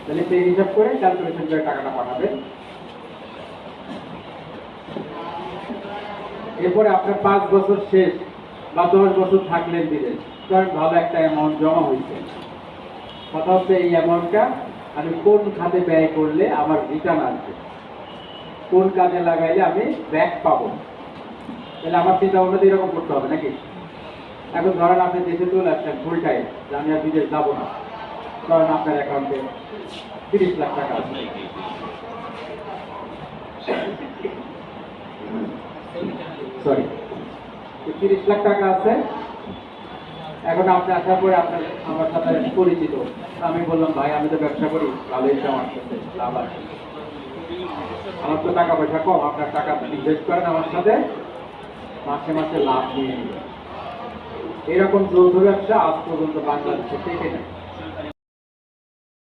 তাহলে সেই হিসাব করে ক্যালকুলেশন করে টাকাটা পাঠাবেন। এরপরে আপনার 5 বছর শেষ বা 10 বছর থাকলেন বিদেশ, ধরেন ভালো একটা অ্যামাউন্ট জমা হয়েছে। কথা হচ্ছে এই অ্যামাউন্টটা আমি কোন খাতে ব্যয় করলে আমার রিটার্ন আসবে, কোন কাজে লাগাইলে আমি ব্যাক পাবো। তাহলে আমার চিন্তা ভাবনা এরকম করতে হবে নাকি? এখন ধরেন আপনি দেশে চলে আসছেন ফুল টাইম, যে আমি আর বিদেশ যাবো না। ধরেন আপনার অ্যাকাউন্টে 30 লাখ টাকা আছে। সরি, 30 লাখ টাকা আছে। এখন আপনি আসার পরে আপনার আমার সাথে পরিচিত, আমি বললাম ভাই আমি তো ব্যবসা করি, ভালো ইনকাম আসতেছে, লাভ আছে, আমার তো টাকা পয়সা কম, আপনার টাকা ইনভেস্ট করেন আমার সাথে, মাসে মাসে লাভ নিয়ে নেবেন। এরকম যৌথ ব্যবসা আজ পর্যন্ত বাংলাদেশে টেকে নেই।